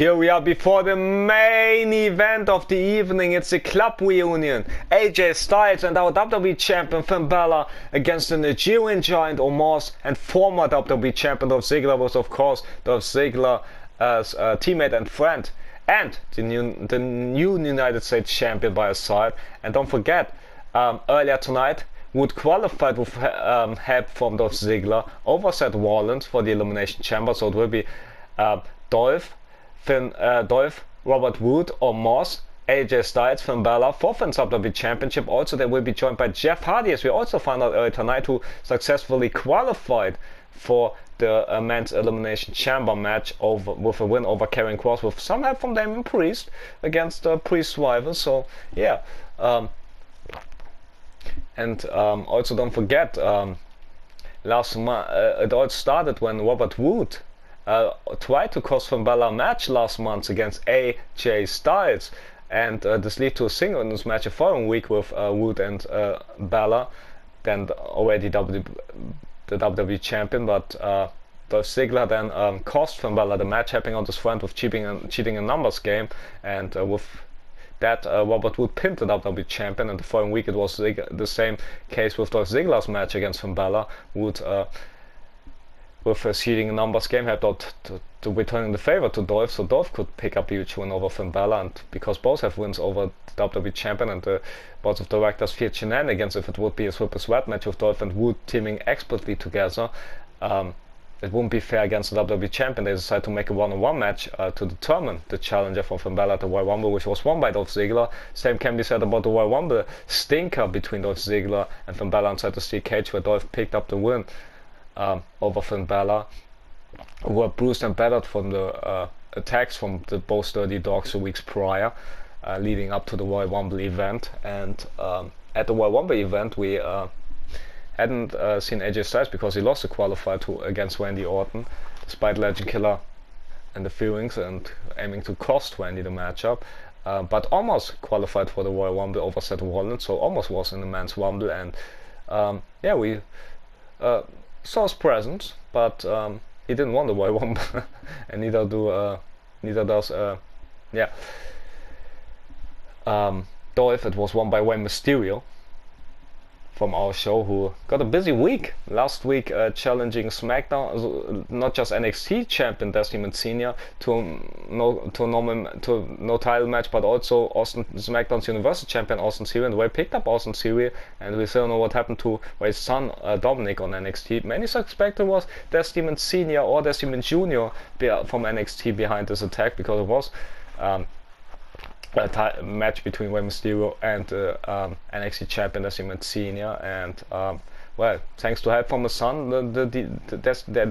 Here we are before the main event of the evening. It's the club reunion. AJ Styles and our WWE champion Finn Balor against the Nigerian giant Omos and former WWE champion Dolph Ziggler was of course Dolph Ziggler as a teammate and friend, and the new United States champion by his side. And don't forget, earlier tonight Wood qualified with help from Dolph Ziggler over Seth Rollins for the Elimination Chamber, so it will be Dolph, Robert Wood, Omos, AJ Styles, Finn Balor for Finn's WWE Championship. Also, they will be joined by Jeff Hardy, as we also found out earlier tonight, who successfully qualified for the men's Elimination Chamber match with a win over Karrion Kross with some help from Damian Priest against Priest rival. So yeah, and also don't forget, last month it all started when Robert Wood tried to cost Finn Balor a match last month against AJ Styles, and this led to a singles match the following week with Wood and Balor, then already the WWE champion, but Dolph Ziggler then cost Finn Balor the match, helping out his friend with cheating a numbers game, and with that Robert Wood pinned the WWE champion, and the following week it was the same case with Dolph Ziggler's match against Finn Balor. Wood with a cheating a numbers game helped out to returning the favor to Dolph, so Dolph could pick up a huge win over Finn Balor, and because both have wins over the WWE champion, and the board of directors feared shenanigans if it would be a super sweat match with Dolph and Wood teaming expertly together. It wouldn't be fair against the WWE champion. They decided to make a one-on-one match to determine the challenger for Finn Balor at the Royal Rumble, which was won by Dolph Ziggler. Same can be said about the Royal Rumble stinker between Dolph Ziggler and Finn Balor inside the steel cage, where Dolph picked up the win over Finn Balor, who were bruised and battered from the attacks from the both Dirty Dogs the weeks prior, leading up to the Royal Rumble event. And at the Royal Rumble event, we hadn't seen AJ Styles because he lost the qualifier against Randy Orton, despite Legend Killer interference and aiming to cost Randy the matchup. But Omos qualified for the Royal Rumble over Seth Rollins, so Omos was in the men's Rumble, and yeah, we saw his presence, but he didn't win the Royal Rumble, and neither does Dolph. It was won by Rey Mysterio from our show, who got a busy week last week, challenging SmackDown, not just NXT champion Destiny Senior to no title match, but also SmackDown's Universal champion Austin Theory, and Ray picked up Austin Theory, and we still know what happened to Ray's son Dominic on NXT. Many suspected was Destiny Senior or Destiny Junior from NXT behind this attack, because it was a match between Rey Mysterio and NXT champion Destiny Senior, and well, thanks to help from his son, the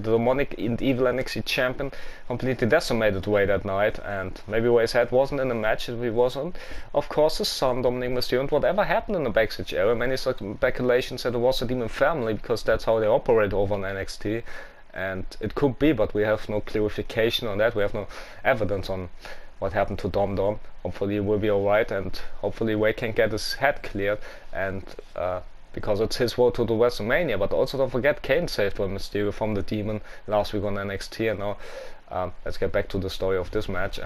demonic and evil NXT champion completely decimated Rey that night. And maybe Rey's head wasn't in the match, it wasn't, of course, his son Dominic Mysterio. And whatever happened in the backstage area, many speculations said it was the Demon family, because that's how they operate over on NXT. And it could be, but we have no clarification on that. We have no evidence on what happened to Dom. Hopefully he will be alright, and hopefully Ray can get his head cleared, and because it's his road to the WrestleMania. But also don't forget, Kane saved Rey Mysterio from the Demon last week on NXT, and now let's get back to the story of this match.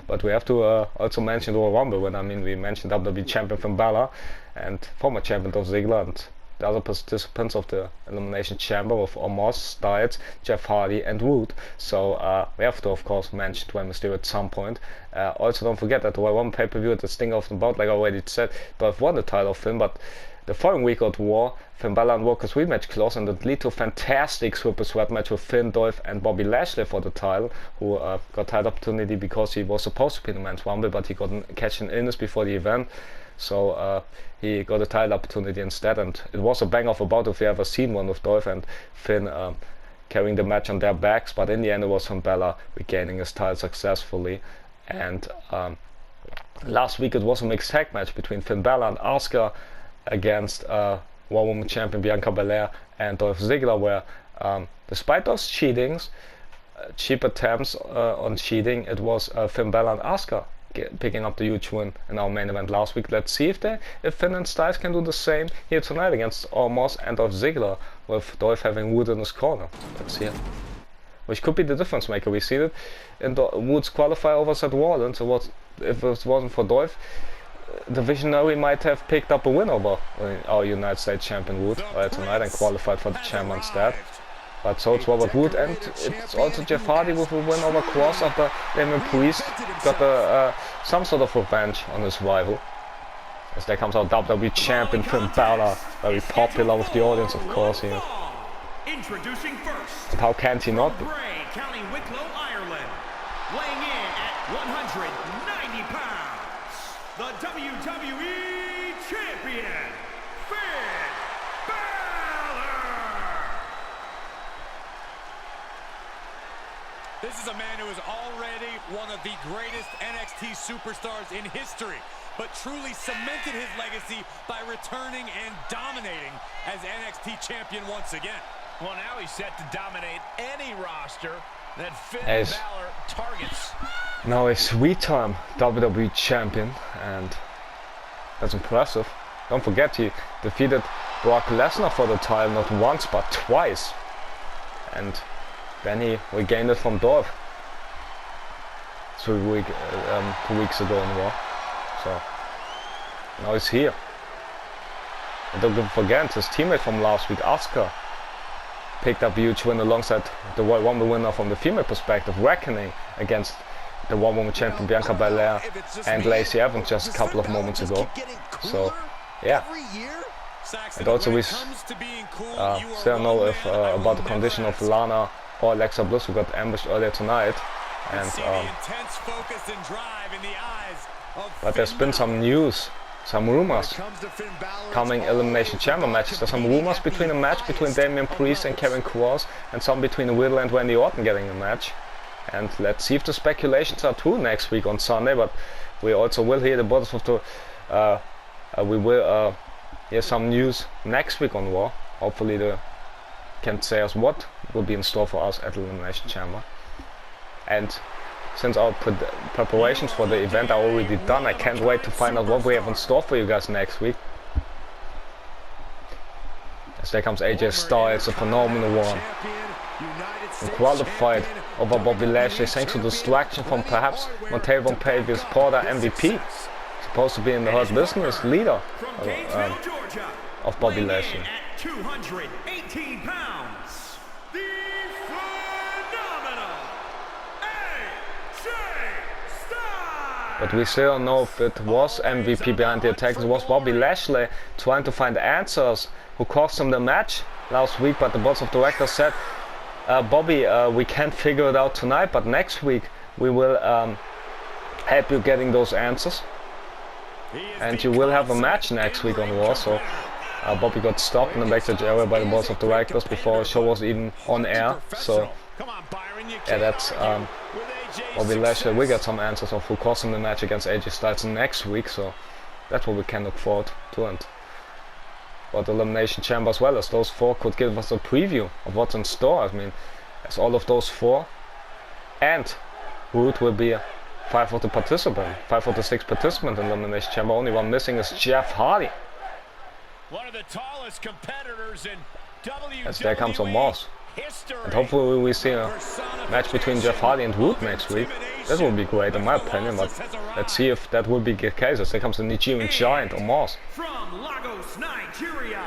But we have to also mention the Royal Rumble, when we mentioned WWE champion Finn Balor and former champion Dolph Ziggler, and the other participants of the Elimination Chamber with Omos, Styles, Jeff Hardy and Wood. So we have to of course mention Rey Mysterio at some point. Also don't forget that the Royal Rumble pay-per-view at the Sting of the Bout, like I already said, Dolph won the title of Finn, but the following week got War, Finn Balor and Walker's rematch clause, and it led to a fantastic super sweat match with Finn, Dolph and Bobby Lashley for the title, who got title opportunity because he was supposed to be in the men's Rumble, but he got catch an illness before the event. So he got a title opportunity instead, and it was a bang of a bout if you ever seen one, with Dolph and Finn carrying the match on their backs. But in the end it was Finn Balor regaining his title successfully. And last week it was a mixed tag match between Finn Balor and Asuka against Raw Women's Champion Bianca Belair and Dolph Ziggler, where despite those cheap attempts on cheating, it was Finn Balor and Asuka picking up the huge win in our main event last week. Let's see if Finn and Styles can do the same here tonight against Omos and Dolph Ziggler, with Dolph having Wood in his corner. Let's see it. which could be the difference maker. We see it in the Woods qualifier over Seth Rollins. If it wasn't for Dolph, the Visionary might have picked up a win over our United States champion Wood tonight and qualified for the champ instead. But so it's Robert Wood, and it's also Jeff Hardy with a win over Cross after Damien Priest got some sort of revenge on his rival. As there comes our WWE champion Finn Balor, very popular with the audience, of course, here. Introducing first. And how can he not be? County Wicklow, Ireland, weighing in at 190 pounds, the WWE champion, Finn Balor. This is a man who is already one of the greatest NXT superstars in history, but truly cemented his legacy by returning and dominating as NXT champion once again. Well, now he's set to dominate any roster that Finn As Balor targets. now a three-time WWE champion, and that's impressive. Don't forget, he defeated Brock Lesnar for the title not once but twice, and then he regained it from Dolph 2 weeks ago in Raw. So now he's here. And don't forget, his teammate from last week, Asuka, picked up a huge win alongside the Royal Rumble winner from the female perspective, Reckoning, against the One Woman champion Bianca Belair and Lacey Evans just a couple of moments ago. So yeah. And also we still know if about the condition of Lana or Alexa Bliss, who got ambushed earlier tonight. And but there's been some news, some rumors coming Elimination Chamber matches. There's some rumors between a match between Damian Priest and Kevin Cross, and some between Riddle and Randy Orton getting a match. And let's see if the speculations are true next week on Sunday. But we also will hear the bottoms of the we will hear some news next week on Raw. Hopefully they can say us what will be in store for us at Elimination Chamber. And since our preparations for the event are already done, I can't wait to find out what we have in store for you guys next week. As there comes AJ Styles, a phenomenal one. And qualified over Bobby Lashley thanks to distraction from perhaps Monteiro Pavius Porter MVP. Supposed to be in the Hurt Business leader of Bobby Lashley. 218 pounds, the phenomenal AJ Styles. But we still don't know if it was MVP behind the attack. It was Bobby Lashley trying to find answers, who cost him the match last week. But the board of directors said, Bobby, we can't figure it out tonight, but next week we will help you getting those answers. And you will have a match next week on Raw. So Bobby got stopped in the backstage area by the board of directors before the show was even on air. So yeah, that's Bobby Lashley. We got some answers of who cost him the match against AJ Styles next week. So that's what we can look forward to. And but Elimination Chamber as well, as those four could give us a preview of what's in store. I mean, as all of those four and Root will be 5 of the 6 participants in Elimination Chamber. Only one missing is Jeff Hardy. One of the tallest competitors in WWE. As there comes Omos. And hopefully we see a match between Jeff Hardy and Root next week. This will be great in my opinion, but let's see if that will be the case. As there comes the Nigerian Giant, Omos. From Lagos, Nigeria,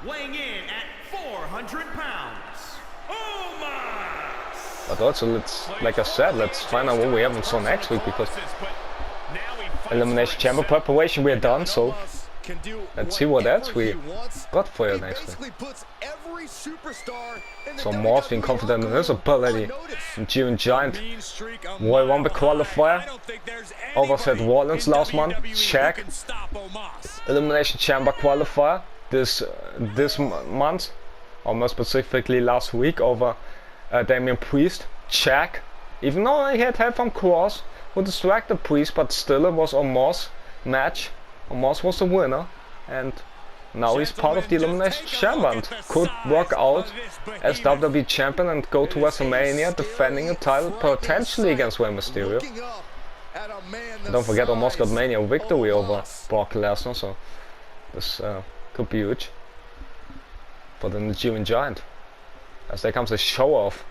weighing in at 400 pounds, Omos. But also, let's, like I said, let's find out what we have in store next week, because Elimination Chamber preparation we are done, so let's see what else we got for you next week. So Omos being confident in his ability. Nigerian Giant Royal Rumble qualifier over Seth Rollins last month. Check. Elimination Chamber qualifier this month, or more specifically last week, over Damian Priest. Check. Even though he had help from Cross, who distracted Priest, but still it was Omos match. Omos was the winner, and now he's part of the Elimination Chamber and could work out as WWE Champion and go to WrestleMania defending a title potentially against Rey Mysterio. And don't forget, Omos got Mania victory over Brock Lesnar, so this could be huge for the Nigerian Giant. As there comes a show off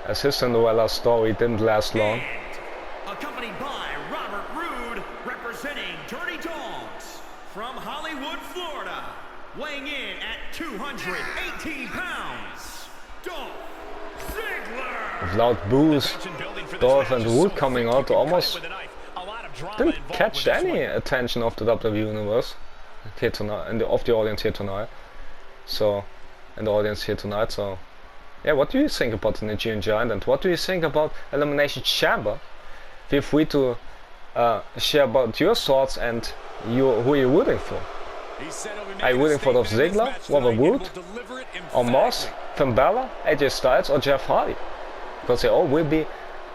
as his Cinderella story didn't last long. Accompanied by Robert Roode, representing Dirty Dogs from Hollywood, Florida, weighing in at 218 pounds, Dolph Ziggler. With loud boos, Dolph and Roode coming out almost didn't catch any attention of the WWE Universe here tonight, and of the audience here tonight. So, and the audience here tonight. So, yeah, what do you think about the Nigerian Giant, and what do you think about Elimination Chamber? Feel free to share about your thoughts and who you're rooting for. Are you rooting for Dolph Ziggler, Robert Roode, Omos, Finn Balor, AJ Styles, or Jeff Hardy? Because they all will be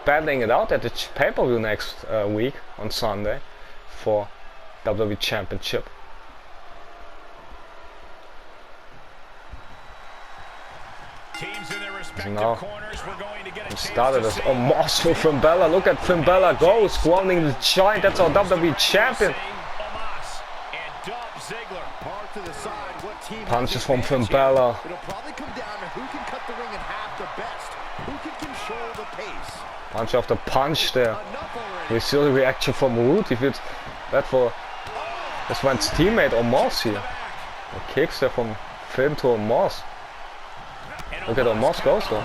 battling it out at the pay-per-view next week on Sunday for WWE Championship. Teams in their respective Now, corners, we're going to get a it started chance as to see Omos for Finn Balor. Look at Finn Balor go, grounding the Giant. That's our WWE Champion. Omos and Dolph Ziggler. Far to the side, what team Punches from Finn Balor. It'll probably come down to who can cut the ring in half the best, who can control the pace. Punch after punch there. Enough already. We see the reaction from Roode. He feels bad for his friend's teammate Omos here. The kicks there from Finn to Omos. Look at Omos goes though.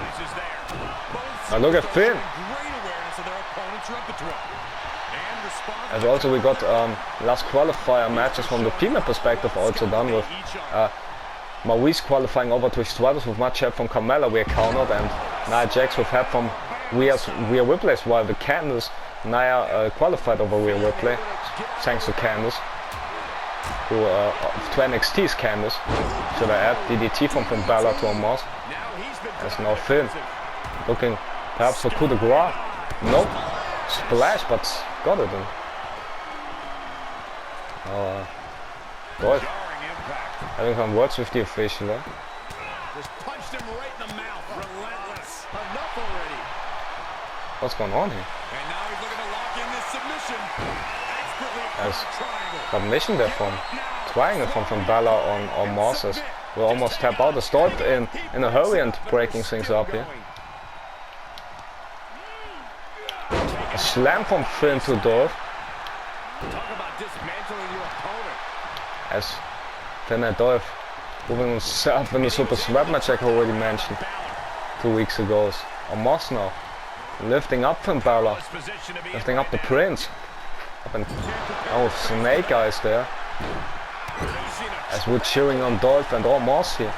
Now look at Finn. Great awareness of their opponent's repertoire. And response. And also we got last qualifier matches from the female perspective also done with Maurice qualifying over Trish Stratus with much help from Carmella. We are countered, and Nia Jax with help from Rhea Ripley, while the Candice Nia qualified over Rhea Ripley thanks to Candice, who to NXT's Candice. Should I add DDT from Finn Balor to Omos? There's no Finn looking perhaps for coup de grace. Nope, splash, but got it in. Dolph having some words with the official there. Just punched him right in the mouth. Relentless. Enough already. What's going on here? And now he's looking to lock in this submission. Expertly There's triangle. submission there from triangle from Finn Balor on Omos as we'll almost tap out. The Dolph in a hurry and breaking things up here. A slam from Finn to Dolph Talk about dismantling your opponent. as Finn and Dolph moving himself in the Super Smash match like I already mentioned 2 weeks ago. Omos now lifting up Finn Balor, lifting up the Prince. Up and with Snake Eyes there. As we're cheering on Dolph and Omos here.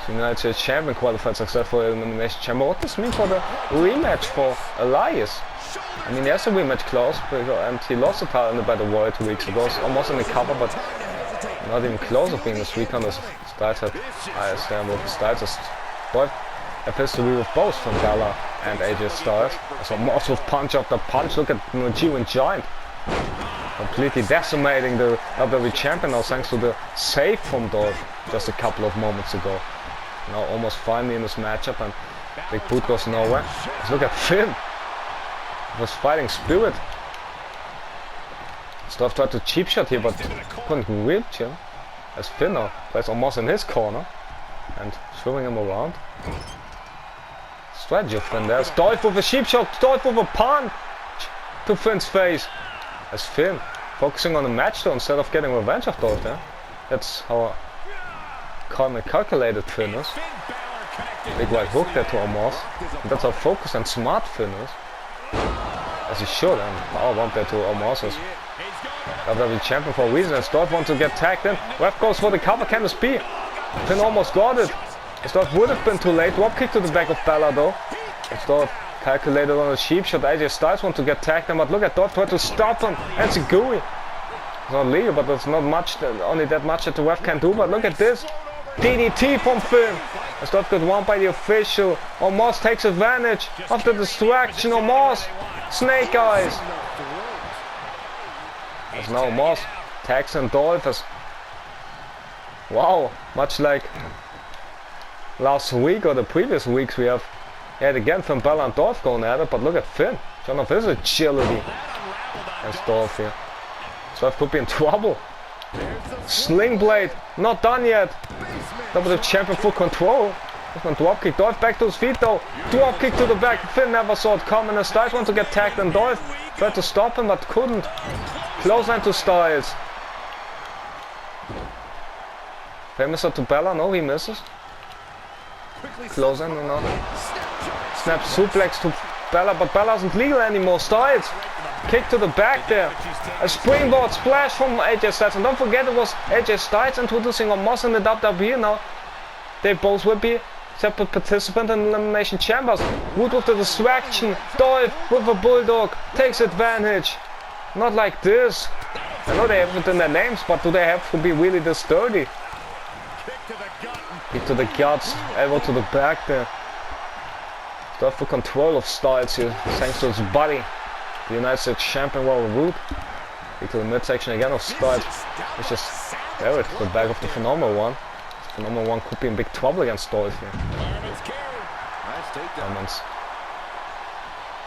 The United States Champion qualified successful Elimination Chamber. What does this mean for the rematch for Elias? I mean, there's a rematch clause, and he lost the title in the Battle Royal 2 weeks ago. So almost in the cover, but not even close of being the 3 counters. Styles had ISM with the Styles. Dolph appears to be with both from Balor and AJ Styles. So Omos with punch after punch. Look at the Nigerian Giant. Completely decimating the WWE Champion now thanks to the save from Dolph just a couple of moments ago. Now almost finally in this matchup, and Big Boot goes nowhere. Let's look at Finn. It was fighting spirit. Dolph tried to cheap shot here but couldn't reach him. As Finn now plays Omos in his corner and throwing him around. Strategy of Finn there. Dolph with a cheap shot, Dolph with a punch to Finn's face. As Finn focusing on the match though instead of getting revenge of Dolph there. That's how calculated Finn is. Big right hook there to Omos. And that's how focused and smart Finn is. As he should, and power bomb there to Omos as WWE Champion for a reason. As Dolph wants to get tagged in. Ref goes for the cover, can this be? Finn almost got it. As Dolph would have been too late. Drop kick to the back of Balor though. As Dolph calculated on a cheap shot. AJ Styles want to get tagged in, but look at Dolph try to stop him. And it's a gooey. It's not legal, but there's not much, only that much that the ref can do. But look at this. DDT from Finn. As Dolph got won by the official. Omos takes advantage of the distraction. Omos. Snake Eyes. As now Omos tags in Dolph as... Wow, much like last week or the previous weeks we have had again Finn Balor and Dolph going at it, but look at Finn. Showing off his agility as Dolph here. Dolph could be in trouble. Sling Blade, not done yet. WWE Champion full control. That's one drop kick. Dolph back to his feet though. Drop kick to the back. Finn never saw it coming. As Styles wants to get tagged, and Dolph tried to stop him but couldn't. Clothesline to Styles. Famouser to Balor. No, he misses. Clothesline, no. Snap suplex to Balor, but Balor isn't legal anymore. Styles. Kick to the back there. A springboard splash from AJ Styles. And don't forget, it was AJ Styles introducing Omos in the WWE now. They both will be separate participants in Elimination Chambers. Wood with the distraction. Dolph with a bulldog. Takes advantage. Not like this. I know they have it in their names, but do they have to be really this dirty? Kick to the guts. Elbow to the back there. Dolph for control of Styles here, thanks to his body. The United States champion Robert Roode. Kick to the midsection again of Styles. It's just Barrett, the back of the Phenomenal One. Phenomenal One could be in big trouble against Dolph here. Moments.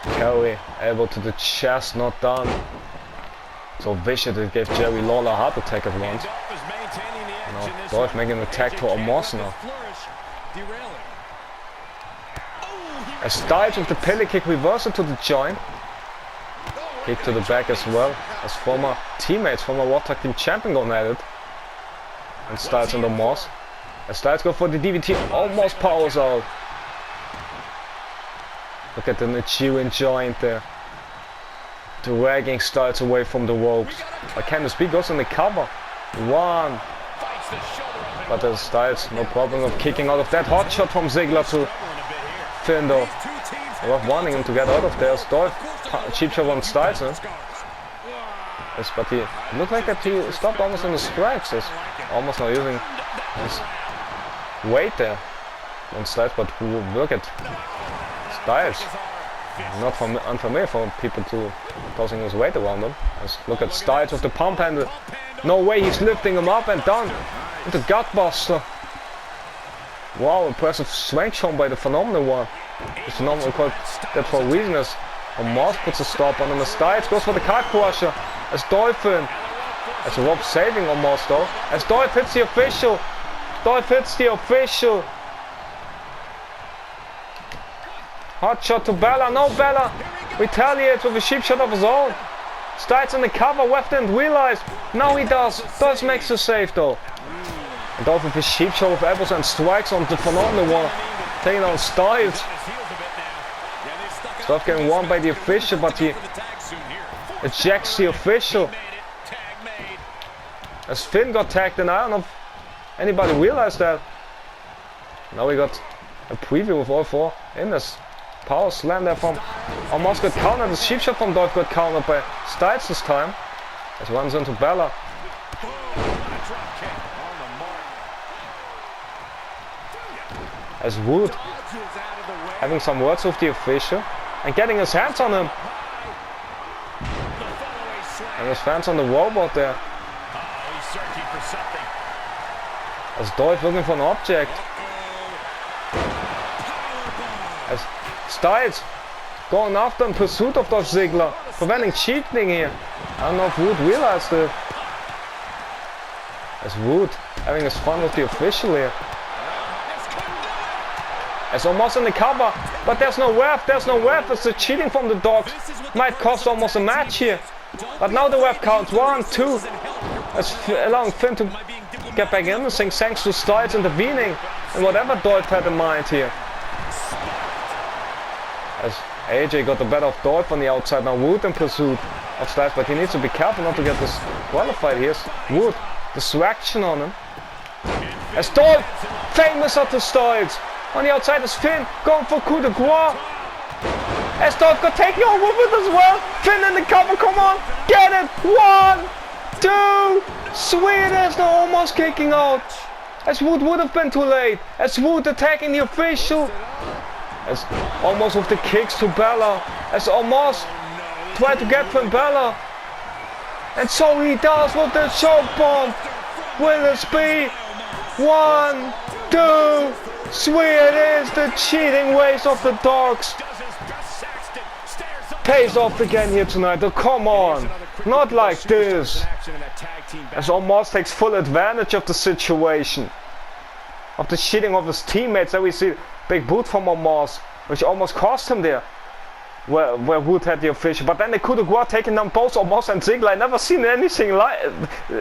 Carry, elbow to the chest, not done. So vicious it gave Jerry Lawler a heart attack at once. No, Dolph making an attack to Omos now. As Styles with the Pele kick reversal to the joint. Kick to the back as well. As former teammates, former Raw Tag Team Champion going at it. And Styles and Omos. As Styles go for the DVT, almost powers out. Look at the Nigerian joint there. Dragging Styles away from the ropes. But Candice B goes in the cover. One. But there's Styles, no problem of kicking out of that. Hot shot from Ziggler to Finn though. They were wanting him to get out of there. Dolph cheap shot on Styles. Yes, but he looked like that he stopped almost in his tracks. Almost not using his weight there on Styles, but look at Styles. Not unfamiliar for people to tossing his weight around him. Look at Styles with the pump handle. No way he's lifting him up and down with the gutbuster. Wow, impressive strength shown by the Phenomenal One. The Phenomenal called that for a reason as Omos puts a stop on him. As Styles goes for the card crusher. As Dolphin. As Rob saving Omos though. As Dolph hits the official. Dolph hits the official. Hot shot to Balor. No, Balor retaliates with a cheap shot of his own. Styles in the cover. Weft didn't realize. Now he does. Dolph makes the save though. And Dolph with his cheap shot of elbows and strikes on the Phenomenal One. Taking on Styles. Dolph getting won by the official, but he ejects the official. As Finn got tagged in, I don't know if anybody realized that. Now we got a preview of all four in this. Power slam there from Omos got countered. The cheap shot from Dolph got countered by Styles this time. As runs into Balor. As Wood having some words with the official and getting his hands on him. And his fans on the robot there. As Dolph looking for an object. As Styles going after in pursuit of Dolph Ziggler, preventing cheating here. I don't know if Wood realized it. As Wood having his fun with the official here. As Omos in the cover, but there's no ref, it's the cheating from the dogs. Might cost almost a match here. But now the ref counts 1, 2. As allowing Finn to get back in, saying thanks to Styles intervening and whatever Dolph had in mind here. As AJ got the better of Dolph on the outside, now Wood in pursuit of Styles, but he needs to be careful not to get disqualified. Here's Wood, distraction on him. As Dolph, famous up to Styles. On the outside is Finn, going for coup de grace. As Dolph got taken on with it as well. Finn in the cover, come on, get it. 1, 2, sweet as the almost kicking out. As Wood would have been too late. As Wood attacking the official. As Omos with the kicks to Balor. As Omos tried to get from Balor. And so he does with the choke bomb. Will it be 1, 2, sweet is the cheating ways of the dogs. Pays off again here tonight. Oh, come on, not like this. As Omos takes full advantage of the situation. of the cheating of his teammates. Then we see big boot from Omos, which almost cost him there. Where Wood had the official, but then the coup de grace taking down both Omos and Ziggler. I never seen anything like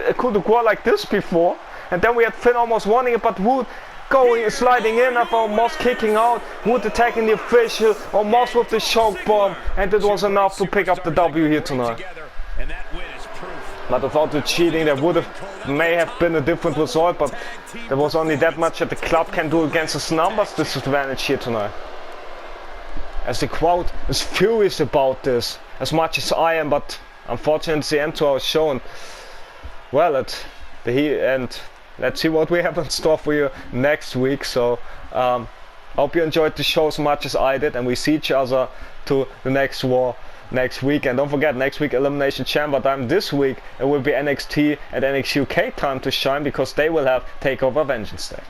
a coup de grace like this before. And then we had Finn almost wanting it, but Wood going, sliding in after Omos kicking out. Wood attacking the official, Omos with the choke bomb, and it was enough to pick up the W here tonight. But without the cheating, there may have been a different result, but there was only that much that the club can do against his numbers disadvantage here tonight. As the crowd is furious about this, as much as I am, but unfortunately it's the end to our show. And well, and let's see what we have in store for you next week. So hope you enjoyed the show as much as I did, and we see each other to the next war next week. And don't forget, next week Elimination Chamber time. This week it will be NXT and NXT UK time to shine, because they will have TakeOver Vengeance Day.